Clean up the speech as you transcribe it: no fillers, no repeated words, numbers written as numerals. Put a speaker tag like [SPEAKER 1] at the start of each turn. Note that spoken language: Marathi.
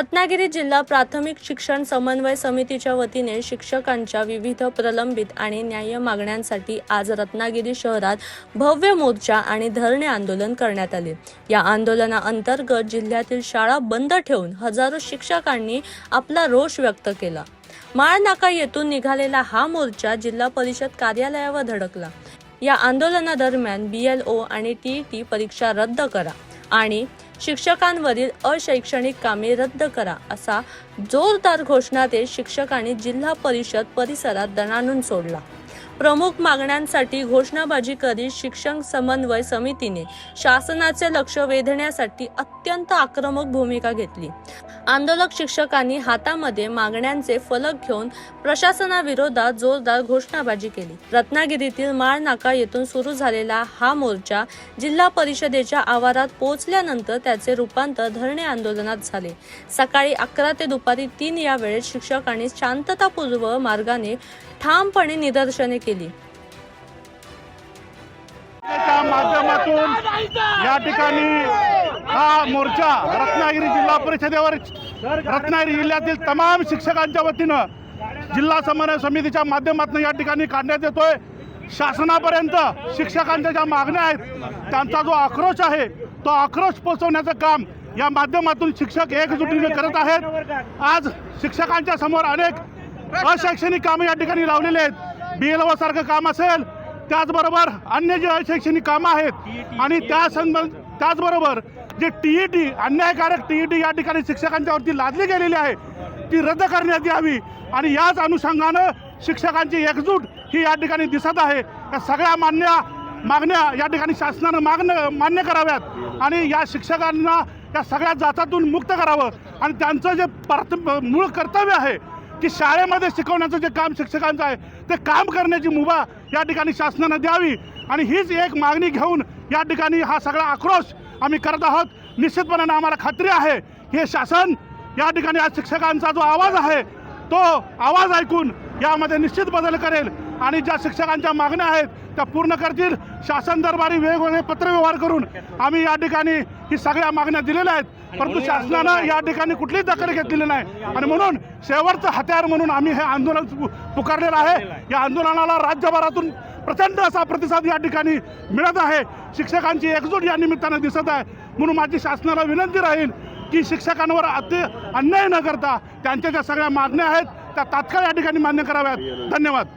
[SPEAKER 1] रत्नागिरी जिल्हा प्राथमिक शिक्षण समन्वय समितीच्या वतीने शिक्षकांच्या विविध प्रलंबित आणि न्याय्य मागण्यांसाठी आज रत्नागिरी शहरात भव्य मोर्चा आणि धरणे आंदोलन करण्यात आले। या आंदोलनाअंतर्गत जिल्ह्यातील शाळा बंद ठेवून हजारो शिक्षकांनी आपला रोष व्यक्त केला। माळ नाका येथून निघालेला हा मोर्चा जिल्हा परिषद कार्यालयावर धडकला। या आंदोलनादरम्यान BLO आणि TET परीक्षा रद्द करा आणि शिक्षकांवरील अशैक्षणिक कामे रद्द करा असा जोरदार घोषणा देत शिक्षकांनी जिल्हा परिषद परिसरात दणाणून सोडला। प्रमुख मागण्यांसाठी घोषणाबाजी करीत शिक्षण समन्वय समितीने शासनाचे लक्ष वेधण्यासाठी अत्यंत आक्रमक भूमिका घेतली। आंदोलक शिक्षकांनी हातामध्ये मागण्यांचे फलक घेऊन प्रशासनाविरोधात जोरदार घोषणाबाजी केली। रत्नागिरीतील माळ नाका येथून सुरू झालेला हा मोर्चा जिल्हा परिषदेच्या आवारात पोहोचल्यानंतर त्याचे रूपांतर धरणे आंदोलनात झाले। सकाळी 11 ते दुपारी 3 या वेळेत शिक्षकांनी शांततापूर्व मार्गाने ठामपणे निदर्शने केली।
[SPEAKER 2] माध्यमातून या ठिकाणी हा मोर्चा रत्नागिरी जिल्हा परिषदेवर रत्नागिरी जिल्ह्यातील तमाम शिक्षकांच्या वतीनं जिल्हा समन्वय समितीच्या माध्यमातून या ठिकाणी काढण्यात येतोय। शासनापर्यंत शिक्षकांच्या ज्या मागण्या आहेत त्यांचा जो आक्रोश आहे तो आक्रोश पोहोचवण्याचं काम या माध्यमातून शिक्षक एकजुटीने करत आहेत। आज शिक्षकांच्या समोर अनेक अशैक्षणिक कामे या ठिकाणी लावलेली आहेत। BLO सारखं काम असेल, त्याचबरोबर अन्य जे अशैक्षणिक कामं आहेत आणि त्याचबरोबर जे TET अन्यायकारक TET या ठिकाणी शिक्षकांच्यावरती लादली गेलेली आहे ती रद्द करण्यात यावी आणि याच अनुषंगानं शिक्षकांची एकजूट ही या ठिकाणी दिसत आहे। या सगळ्या मागण्या या ठिकाणी शासनानं मान्य कराव्यात आणि या शिक्षकांना या सगळ्या जाचातून मुक्त करावं आणि त्यांचं जे मूळ कर्तव्य आहे की शाळेमध्ये शिकवण्याचं जे काम शिक्षकांचं आहे ते काम करण्याची मुभा या ठिकाणी शासनानं द्यावी आणि हीच एक मागणी घेऊन या ठिकाणी हा सगळा आक्रोश आम्ही करत आहोत। निश्चितपणे आम्हाला खात्री आहे हे शासन या ठिकाणी आज शिक्षकांचा जो आवाज आहे तो आवाज ऐकून यामध्ये निश्चित बदल करेल आणि ज्या शिक्षकांच्या मागण्या आहेत त्या पूर्ण करतील। शासन दरबारी वेगवेगळे पत्रव्यवहार करून आम्ही या ठिकाणी ही सगळ्या मागण्या दिलेल्या आहेत, परंतु शासनानं या ठिकाणी कुठलीच दखल घेतलेली नाही आणि म्हणून शेवटचं हत्यार म्हणून आम्ही हे आंदोलन पुकारलेलं आहे। या आंदोलनाला राज्यभरातून प्रचंड असा प्रतिसाद या ठिकाणी मिळत आहे। शिक्षकांची एकजूट या निमित्तानं दिसत आहे। म्हणून माझी शासनाला विनंती राहील की शिक्षकांवर अन्याय न करता त्यांच्या ज्या सगळ्या मागण्या आहेत त्या तात्काळ या ठिकाणी मान्य कराव्यात। धन्यवाद।